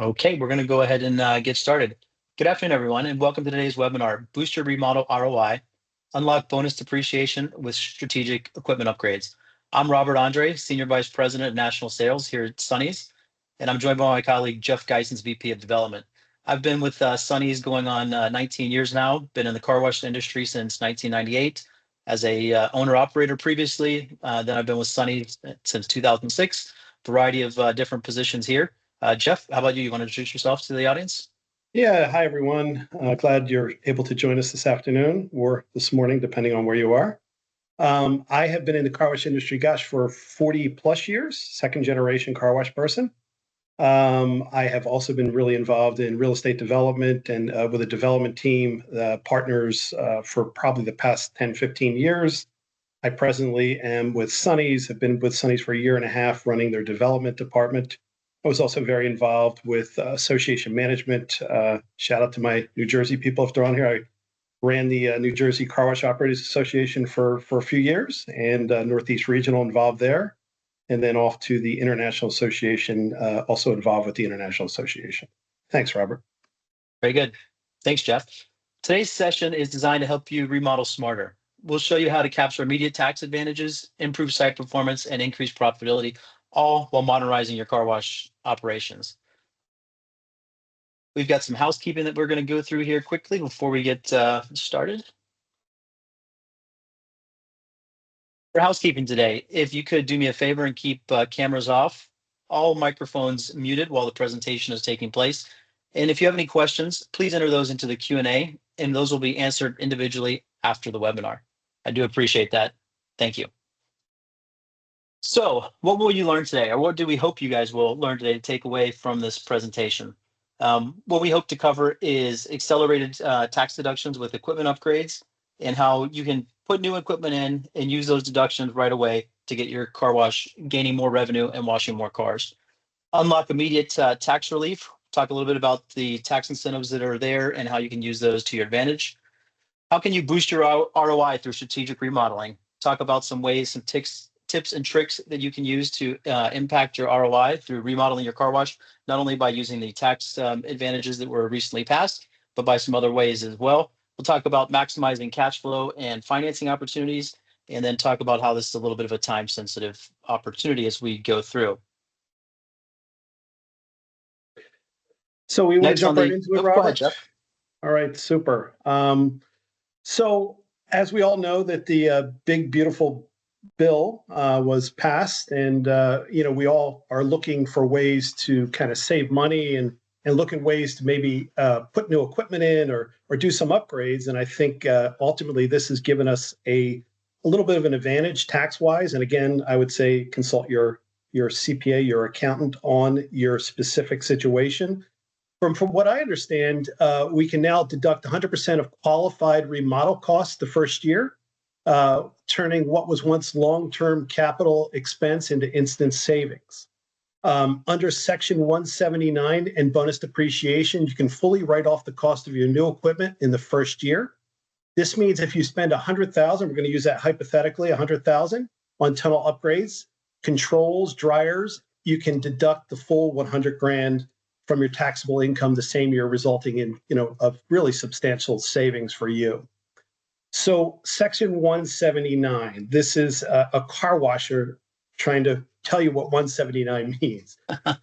Okay, we're going to go ahead and get started. Good afternoon, everyone, and welcome to today's webinar, Boost Your Remodel ROI, Unlock Bonus Depreciation with Strategic Equipment Upgrades. I'm Robert Andre, Senior Vice President of National Sales here at Sonny's, and I'm joined by my colleague, Jeff Geisens, VP of Development. I've been with Sonny's going on 19 years now, been in the car wash industry since 1998 as a owner-operator previously. Then I've been with Sonny's since 2006, variety of different positions here. Jeff, how about you? You want to introduce yourself to the audience? Yeah, hi everyone. Glad you're able to join us this afternoon or this morning, depending on where you are. I have been in the car wash industry, gosh, for 40 plus years, second generation car wash person. I have also been really involved in real estate development and with a development team, partners for probably the past 10, 15 years. I presently am with Sonny's, have been with Sonny's for a year and a half, running their development department. I was also very involved with association management. Shout out to my New Jersey people if they're on here. I ran the New Jersey Car Wash Operators Association for a few years and Northeast Regional involved there. And then off to the International Association, also involved with the International Association. Thanks, Robert. Very good. Thanks, Jeff. Today's session is designed to help you remodel smarter. We'll show you how to capture immediate tax advantages, improve site performance, and increase profitability, all while modernizing your car wash operations. We've got some housekeeping that we're going to go through here quickly before we get started. For housekeeping today, if you could do me a favor and keep cameras off, all microphones muted while the presentation is taking place. And if you have any questions, please enter those into the Q&A, and those will be answered individually after the webinar. I do appreciate that. Thank you. So what will you learn today, or what do we hope you guys will learn today to take away from this presentation? What we hope to cover is accelerated tax deductions with equipment upgrades and how you can put new equipment in and use those deductions right away to get your car wash gaining more revenue and washing more cars. Unlock immediate tax relief. Talk a little bit about the tax incentives that are there and how you can use those to your advantage. How can you boost your ROI through strategic remodeling? Talk about some ways, some tips and tricks that you can use to impact your ROI through remodeling your car wash, not only by using the tax advantages that were recently passed, but by some other ways as well. We'll talk about maximizing cash flow and financing opportunities, and then talk about how this is a little bit of a time-sensitive opportunity as we go through. So we want to jump right into it, Robert? Go ahead, Jeff. All right, super. So as we all know that the big, beautiful bill was passed, and we all are looking for ways to kind of save money and look at ways to maybe put new equipment in or do some upgrades. And I think ultimately this has given us a little bit of an advantage tax-wise. And again, I would say consult your CPA, your accountant on your specific situation. From what I understand, we can now deduct 100% of qualified remodel costs the first year, turning what was once long-term capital expense into instant savings. Under Section 179 and bonus depreciation, you can fully write off the cost of your new equipment in the first year. This means if you spend $100,000, we're going to use that hypothetically, $100,000 on tunnel upgrades, controls, dryers, you can deduct the full 100 grand from your taxable income the same year, resulting in a really substantial savings for you. So Section 179, this is a car washer trying to tell you what 179 means.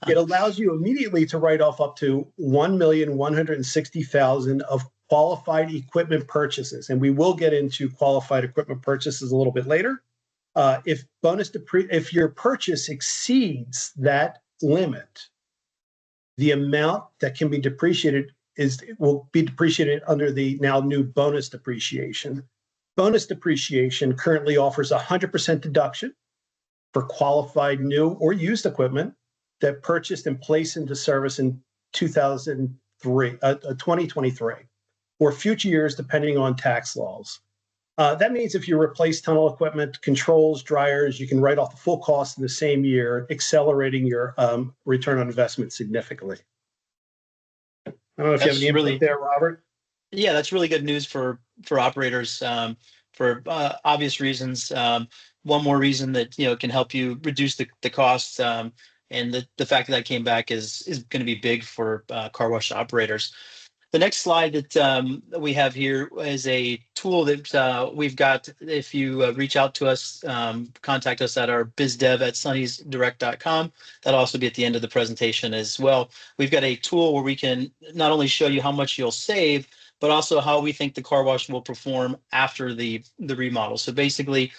It allows you immediately to write off up to $1,160,000 of qualified equipment purchases. And we will get into qualified equipment purchases a little bit later. If your purchase exceeds that limit, the amount that can be depreciated will be depreciated under the now new bonus depreciation. Bonus depreciation currently offers 100% deduction for qualified new or used equipment that purchased and placed into service in 2023 or future years, depending on tax laws. That means if you replace tunnel equipment, controls, dryers, you can write off the full cost in the same year, accelerating your return on investment significantly. I don't know if you have any input there, Robert. Yeah, that's really good news for operators for obvious reasons. One more reason that can help you reduce the costs. And the fact that that came back is going to be big for car wash operators. The next slide that we have here is a tool that we've got. If you reach out to us, contact us at our bizdev@sunnysdirect.com. That'll also be at the end of the presentation as well. We've got a tool where we can not only show you how much you'll save, but also how we think the car wash will perform after the remodel. So basically,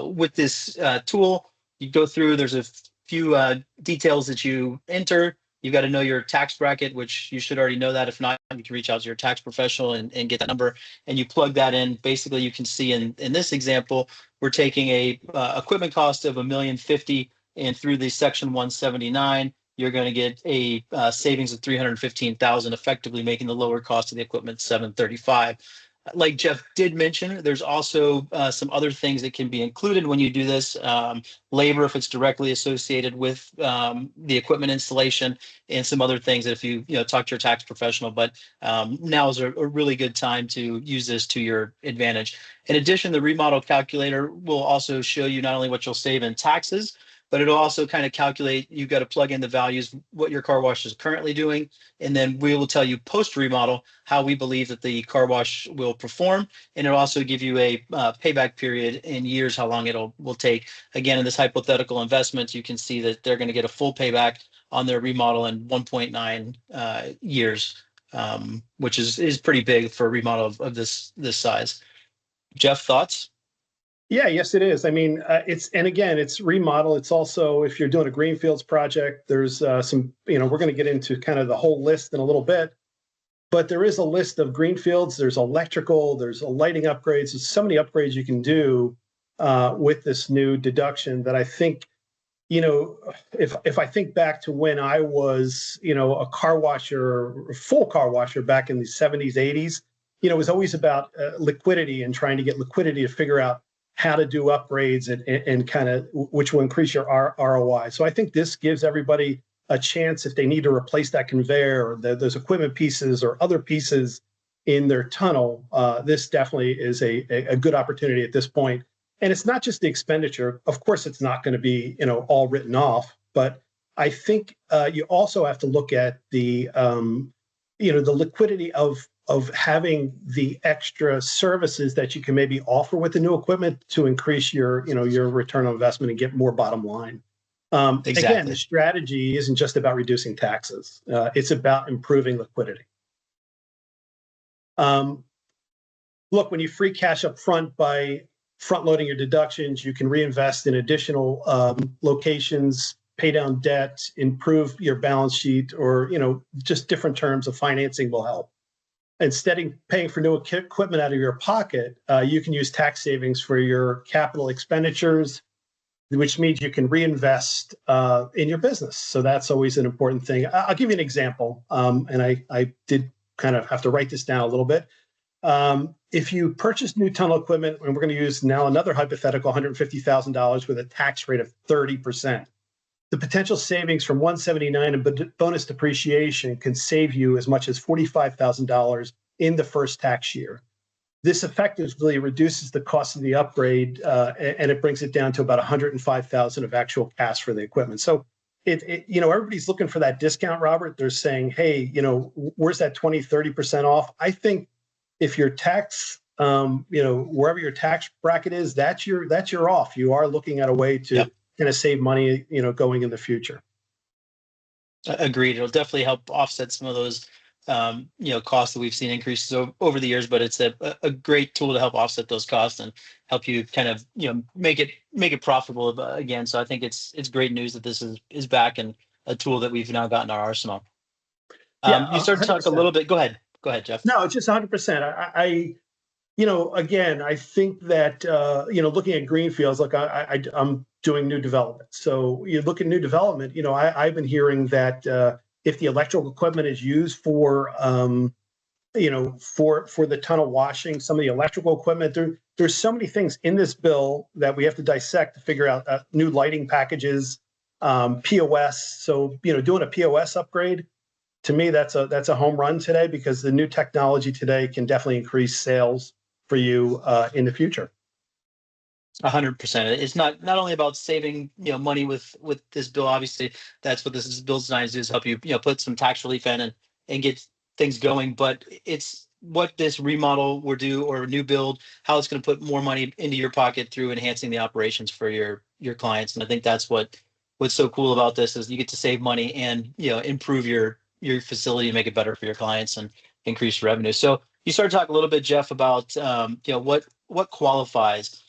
with this tool, you go through, there's a few details that you enter. You've got to know your tax bracket, which you should already know that. If not, you can reach out to your tax professional and get that number, and you plug that in. Basically, you can see in this example, we're taking a equipment cost of $1,050,000, and through the Section 179, you're going to get a savings of $315,000, effectively making the lower cost of the equipment $735,000. Like Jeff did mention, there's also some other things that can be included when you do this. Labor, if it's directly associated with the equipment installation, and some other things that if you talk to your tax professional. But now is a really good time to use this to your advantage. In addition, the remodel calculator will also show you not only what you'll save in taxes, but it'll also kind of calculate. You've got to plug in the values, what your car wash is currently doing, and then we will tell you post remodel how we believe that the car wash will perform, and it'll also give you a payback period in years, how long will take. Again, in this hypothetical investment, you can see that they're going to get a full payback on their remodel in 1.9 years, which is pretty big for a remodel of this size. Jeff, thoughts? Yeah, yes, it is. I mean, it's remodel. It's also, if you're doing a greenfields project, there's some, we're going to get into kind of the whole list in a little bit, but there is a list of greenfields. There's electrical, there's lighting upgrades. There's so many upgrades you can do with this new deduction that I think, if I think back to when I was, a car washer, a full car washer back in the 70s, 80s, it was always about liquidity and trying to get liquidity to figure out how to do upgrades and kind of which will increase your ROI. So I think this gives everybody a chance if they need to replace that conveyor or those equipment pieces or other pieces in their tunnel. This definitely is a good opportunity at this point. And it's not just the expenditure. Of course, it's not going to be all written off, but I think you also have to look at the the liquidity of having the extra services that you can maybe offer with the new equipment to increase your your return on investment and get more bottom line. Exactly. Again, the strategy isn't just about reducing taxes. It's about improving liquidity. Look, when you free cash up front by front loading your deductions, you can reinvest in additional locations, pay down debt, improve your balance sheet, or just different terms of financing will help. Instead of paying for new equipment out of your pocket, you can use tax savings for your capital expenditures, which means you can reinvest in your business. So that's always an important thing. I'll give you an example, and I did kind of have to write this down a little bit. If you purchase new tunnel equipment, and we're going to use now another hypothetical $150,000 with a tax rate of 30%, the potential savings from 179 and bonus depreciation can save you as much as $45,000 in the first tax year. This effectively reduces the cost of the upgrade, and it brings it down to about $105,000 of actual cash for the equipment. So everybody's looking for that discount, Robert. They're saying, hey, where's that 20, 30% off? I think if your tax, wherever your tax bracket is, that's your off. You are looking at a way to kind of save money, going in the future. Agreed. It'll definitely help offset some of those, costs that we've seen increases over the years. But it's a great tool to help offset those costs and help you kind of make it profitable again. So I think it's great news that this is back and a tool that we've now got in our arsenal. You start to talk a little bit. Go ahead, Jeff. No, it's just 100%. Again, I think that, looking at greenfields, look, I'm doing new development. So you look at new development, I've been hearing that if the electrical equipment is used for the tunnel washing, some of the electrical equipment, there's so many things in this bill that we have to dissect to figure out new lighting packages, POS. So, doing a POS upgrade, to me, that's a home run today, because the new technology today can definitely increase sales for you in the future. 100%. It's not only about saving money with this bill. Obviously, that's what this bill designed to do, is help you put some tax relief in and get things going. But it's what this remodel will do, or a new build, how it's going to put more money into your pocket through enhancing the operations for your clients. And I think that's what's so cool about this, is you get to save money and improve your facility and make it better for your clients and increase revenue. So you started to talk a little bit, Jeff, about what qualifies.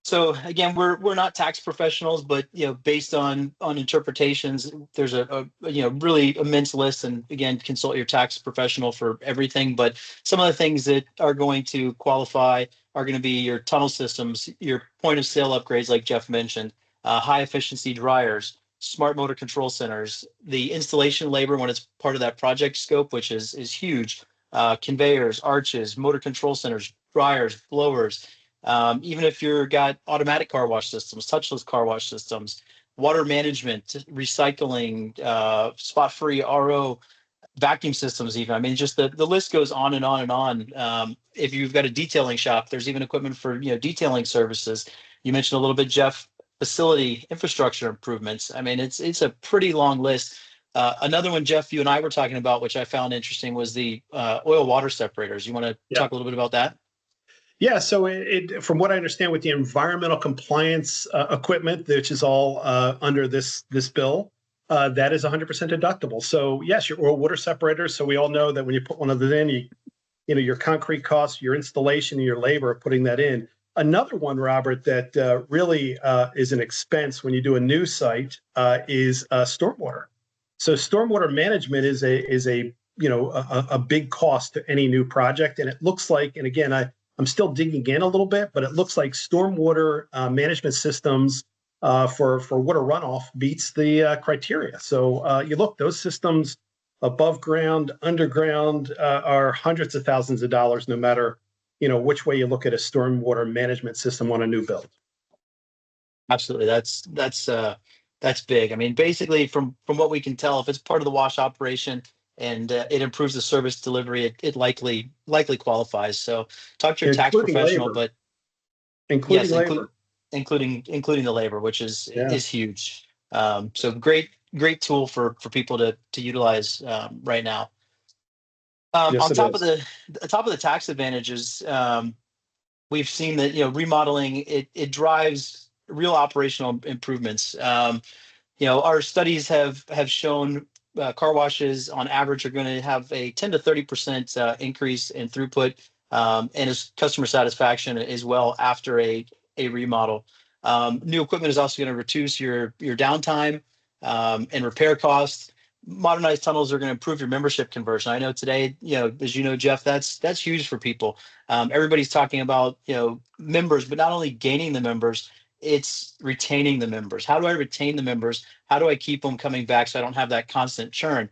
So again, we're not tax professionals, but based on interpretations, there's a really immense list. And again, consult your tax professional for everything. But some of the things that are going to qualify are going to be your tunnel systems, your point of sale upgrades, like Jeff mentioned, high efficiency dryers, smart motor control centers, the installation labor when it's part of that project scope, which is huge. Conveyors, arches, motor control centers, dryers, blowers. Even if you've got automatic car wash systems, touchless car wash systems, water management, recycling, spot-free RO, vacuum systems, even. I mean, just the list goes on and on and on. If you've got a detailing shop, there's even equipment for detailing services. You mentioned a little bit, Jeff, facility infrastructure improvements. I mean, it's a pretty long list. Another one, Jeff, you and I were talking about, which I found interesting, was the oil water separators. You want to Yeah. talk a little bit about that? Yeah, so from what I understand, with the environmental compliance equipment, which is all under this bill, that is 100% deductible. So yes, your oil water separators. So we all know that when you put one of those in, your concrete costs, your installation, and your labor of putting that in. Another one, Robert, that really is an expense when you do a new site is stormwater. So stormwater management is a a big cost to any new project, and it looks like, and again, I'm still digging in a little bit, but it looks like stormwater management systems for water runoff beats the criteria. So you look, those systems above ground, underground, are hundreds of thousands of dollars, no matter which way you look at a stormwater management system on a new build. Absolutely. That's big. I mean, basically, from what we can tell, if it's part of the wash operation and it improves the service delivery, it likely qualifies. So talk to your tax Including professional, labor, but including yes, include labor. including the labor, which Yeah, is huge. So great tool for people to utilize right now. yes, On it top of is. the tax advantages, we've seen that remodeling, it drives real operational improvements. Our studies have shown car washes on average are going to have a 10 to 30% increase in throughput, and customer satisfaction as well after a remodel. New equipment is also going to reduce your downtime and repair costs. Modernized tunnels are going to improve your membership conversion. I know today, as you know, Jeff, that's huge for people. Everybody's talking about members, but not only gaining the members, it's retaining the members. How do I retain the members? How do I keep them coming back so I don't have that constant churn?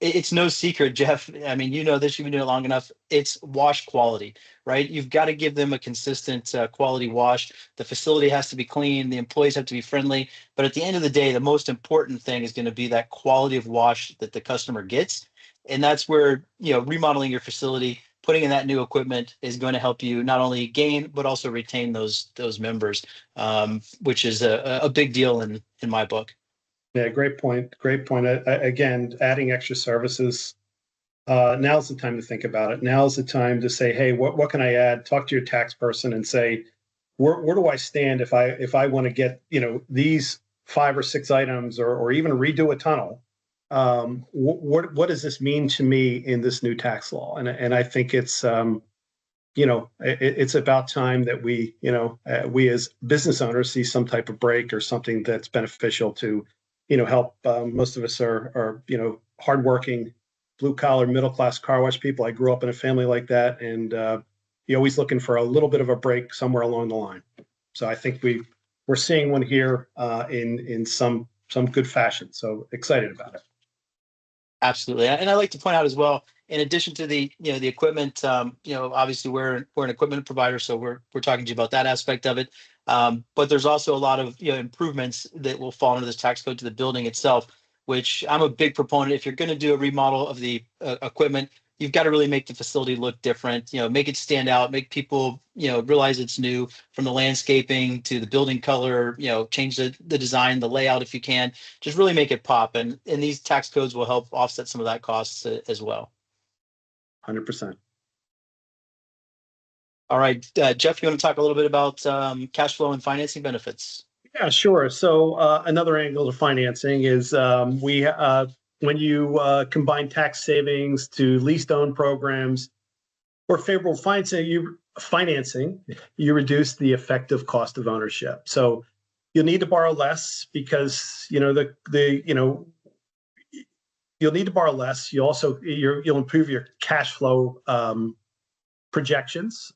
It's no secret, Jeff. I mean, you know this, you've been doing it long enough. It's wash quality, right? You've got to give them a consistent quality wash. The facility has to be clean. The employees have to be friendly. But at the end of the day, the most important thing is going to be that quality of wash that the customer gets. And that's where, remodeling your facility, putting in that new equipment is going to help you not only gain, but also retain those members, which is a big deal in my book. Yeah, great point. Great point. Again, adding extra services. Now's the time to think about it. Now's the time to say, hey, what can I add? Talk to your tax person and say, where do I stand if I want to get these 5 or 6 items, or even redo a tunnel? What does this mean to me in this new tax law? And I think it's about time that we as business owners see some type of break or something that's beneficial to help. Most of us are hardworking, blue collar, middle class car wash people. I grew up in a family like that, and you're always looking for a little bit of a break somewhere along the line. So I think we're seeing one here in some good fashion. So excited about it. Absolutely, and I like to point out as well, in addition to the equipment, obviously we're an equipment provider, so we're talking to you about that aspect of it. But there's also a lot of improvements that will fall under this tax code to the building itself, which I'm a big proponent. If you're going to do a remodel of the equipment, you've got to really make the facility look different, make it stand out, make people, realize it's new, from the landscaping to the building color, change the design, the layout if you can, just really make it pop. And these tax codes will help offset some of that costs as well. 100%. All right, Jeff, you want to talk a little bit about cash flow and financing benefits? Yeah, sure. So another angle to financing is when you combine tax savings to lease-to-own programs or favorable financing, you reduce the effective cost of ownership. So you'll need to borrow less because you'll need to borrow less. You'll improve your cash flow projections.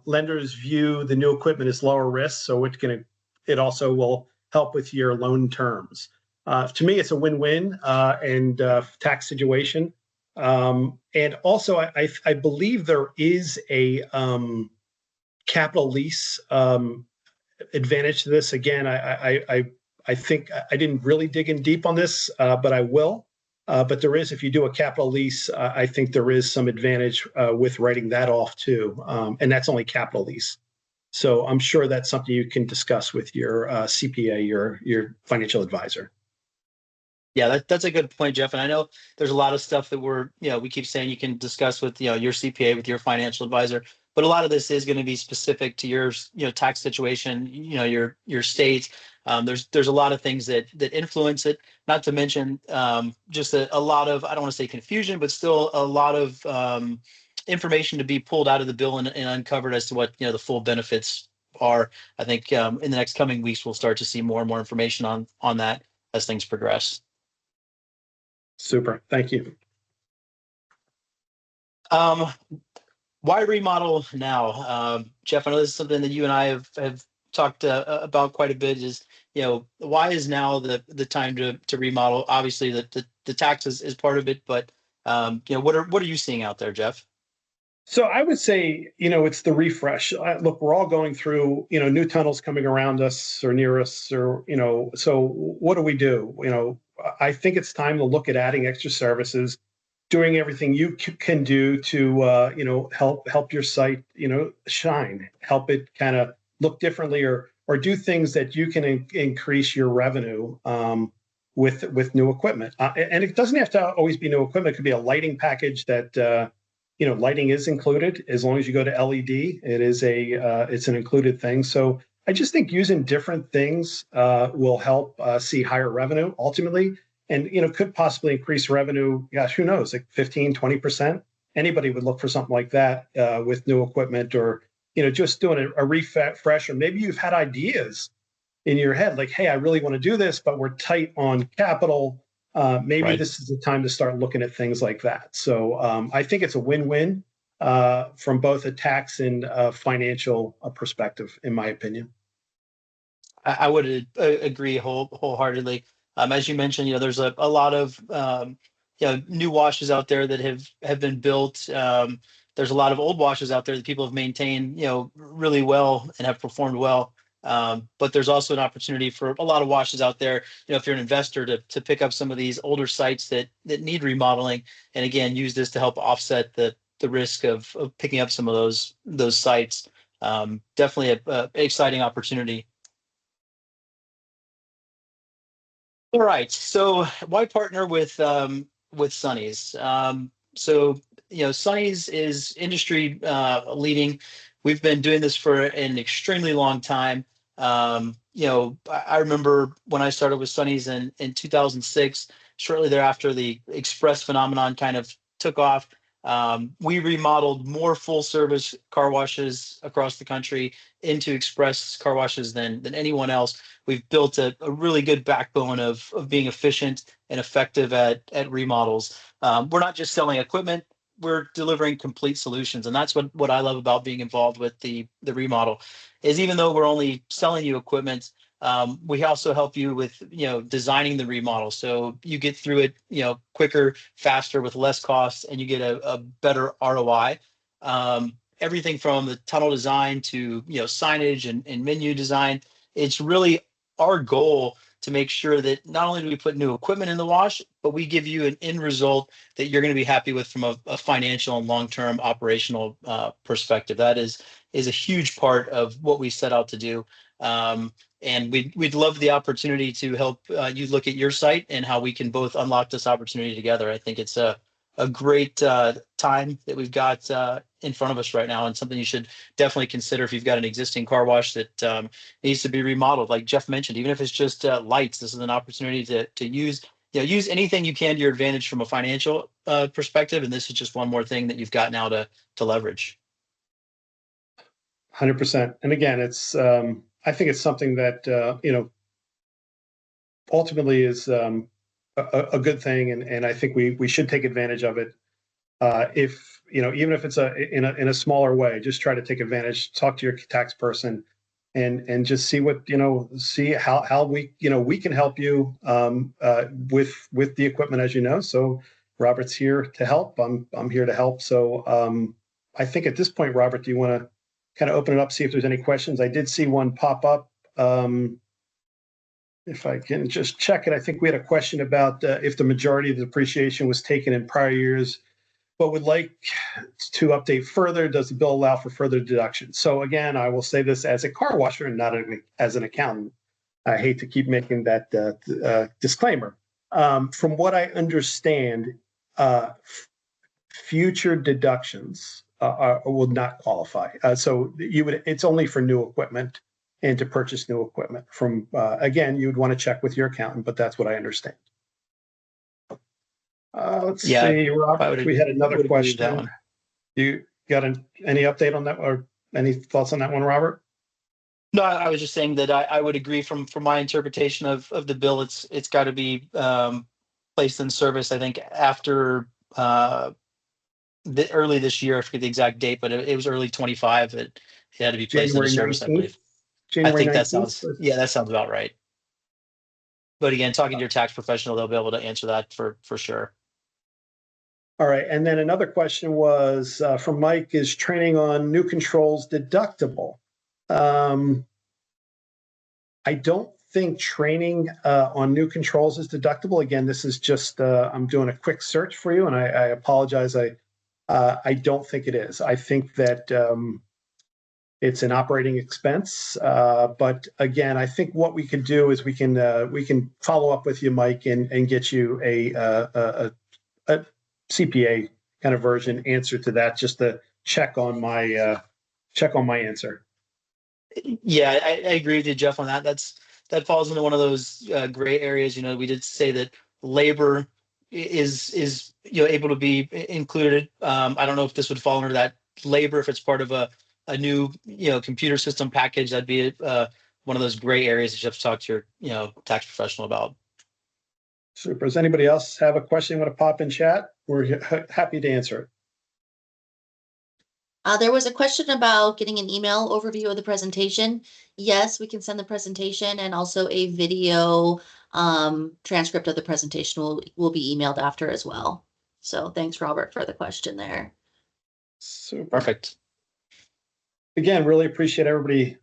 Lenders view the new equipment as lower risk, so it also will help with your loan terms. To me, it's a win-win and tax situation. And also, I believe there is a capital lease advantage to this. Again, I think I didn't really dig in deep on this, but I will. But there is, if you do a capital lease, I think there is some advantage with writing that off too, and that's only capital lease. So I'm sure that's something you can discuss with your CPA, your financial advisor. Yeah, that's a good point, Jeff. And I know there's a lot of stuff that we keep saying you can discuss with, your CPA, with your financial advisor, but a lot of this is going to be specific to your, tax situation, your state. There's a lot of things that influence it, not to mention just a lot of, I don't want to say confusion, but still a lot of information to be pulled out of the bill and uncovered as to what, the full benefits are. I think in the next coming weeks, we'll start to see more and more information on that as things progress. Super. Thank you. Um, why remodel now? Jeff, I know this is something that you and I have talked about quite a bit. Is, why is now the time to remodel? Obviously, the taxes is part of it, but what are you seeing out there, Jeff? So I would say, it's the refresh. Look, we're all going through, new tunnels coming around us or near us, or, so what do we do? I think it's time to look at adding extra services, doing everything you can do to, help your site, shine, help it kind of look differently, or do things that you can increase your revenue with new equipment. And it doesn't have to always be new equipment. It could be a lighting package that, lighting is included as long as you go to LED. It's an included thing. So I just think using different things will help see higher revenue ultimately, and could possibly increase revenue. Gosh, who knows? Like 15, 20%. Anybody would look for something like that with new equipment, or just doing a refresh, or maybe you've had ideas in your head like, hey, I really want to do this, but we're tight on capital. Maybe Right. this is the time to start looking at things like that. So I think it's a win-win from both a tax and financial perspective, in my opinion. I would agree wholeheartedly. As you mentioned, there's a lot of new washes out there that have been built. There's a lot of old washes out there that people have maintained, really well and have performed well. But there's also an opportunity for a lot of washes out there, if you're an investor, to pick up some of these older sites that need remodeling, and again use this to help offset the risk of picking up some of those sites. Definitely a exciting opportunity. All right. So why partner with Sonny's? So Sonny's is industry leading. We've been doing this for an extremely long time. I remember when I started with Sonny's in 2006. Shortly thereafter, the express phenomenon kind of took off. We remodeled more full service car washes across the country into express car washes than anyone else. We've built a really good backbone of being efficient and effective at remodels. We're not just selling equipment, we're delivering complete solutions. And that's what I love about being involved with the remodel, is even though we're only selling you equipment, we also help you with, designing the remodel. So you get through it, quicker, faster, with less costs, and you get a better ROI. Everything from the tunnel design to, signage and menu design. It's really our goal to make sure that not only do we put new equipment in the wash, but we give you an end result that you're going to be happy with from a financial and long-term operational perspective. That is a huge part of what we set out to do. And we'd love the opportunity to help you look at your site and how we can both unlock this opportunity together. I think it's a great time that we've got in front of us right now, and something you should definitely consider if you've got an existing car wash that needs to be remodeled. Like Jeff mentioned, even if it's just lights, this is an opportunity to use use anything you can to your advantage from a financial perspective, and this is just one more thing that you've got now to leverage. 100%. And again, it's I think it's something that ultimately is a good thing, and I think we should take advantage of it. If even if it's in a smaller way, just try to take advantage. Talk to your tax person, and just see what see how we can help you with the equipment, as you know. So Robert's here to help. I'm here to help. So I think at this point, Robert, do you want to kind of open it up, see if there's any questions? I did see one pop up. If I can just check it, I think we had a question about if the majority of the depreciation was taken in prior years, but would like to update further. Does the bill allow for further deductions? So again, I will say this as a car washer and not as an accountant. I hate to keep making that disclaimer. From what I understand, future deductions will not qualify. So it's only for new equipment and to purchase new equipment. From again, you would want to check with your accountant, but that's what I understand. Let's see, Robert, we had another question. You got any update on that, or any thoughts on that one, Robert? No, I was just saying that I would agree from my interpretation of the bill. It's got to be placed in service, I think, after early this year. I forget the exact date, but it was early 25. It had to be placed into service, I believe. January I think 19th? that sounds about right. But again, talking to your tax professional, they'll be able to answer that for sure. All right. And then another question was from Mike: is training on new controls deductible? I don't think training on new controls is deductible. Again, this is just I'm doing a quick search for you, and I apologize. I don't think it is. I think that it's an operating expense. But again, I think what we can do is we can follow up with you, Mike, and get you a CPA kind of version answer to that, just to check on my answer. Yeah, I agree with you, Jeff, on that. That falls into one of those gray areas. We did say that labor is able to be included. I don't know if this would fall under that labor, if it's part of a new computer system package. That'd be one of those gray areas that you have to talk to your tax professional about. Super. Does anybody else have a question you want to pop in chat? We're happy to answer it. There was a question about getting an email overview of the presentation. Yes, we can send the presentation, and also a video transcript of the presentation will be emailed after as well. So thanks, Robert, for the question there. Super. Perfect. Again, really appreciate everybody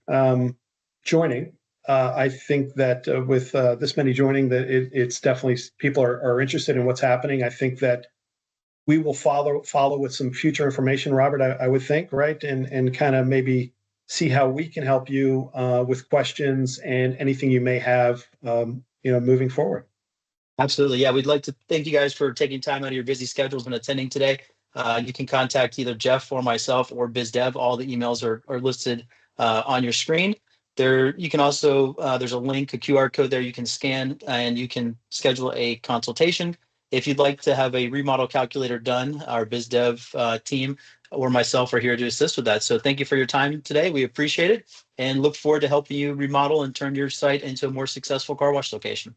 joining. I think that with this many joining, that it's definitely people are interested in what's happening. I think that we will follow with some future information, Robert, I would think, right? And kind of maybe see how we can help you with questions and anything you may have, moving forward. Absolutely. Yeah, we'd like to thank you guys for taking time out of your busy schedules and attending today. You can contact either Jeff or myself or BizDev. All the emails are listed on your screen. There, you can also, there's a link, a QR code there you can scan, and you can schedule a consultation. If you'd like to have a remodel calculator done, our BizDev team or myself are here to assist with that. So thank you for your time today. We appreciate it and look forward to helping you remodel and turn your site into a more successful car wash location.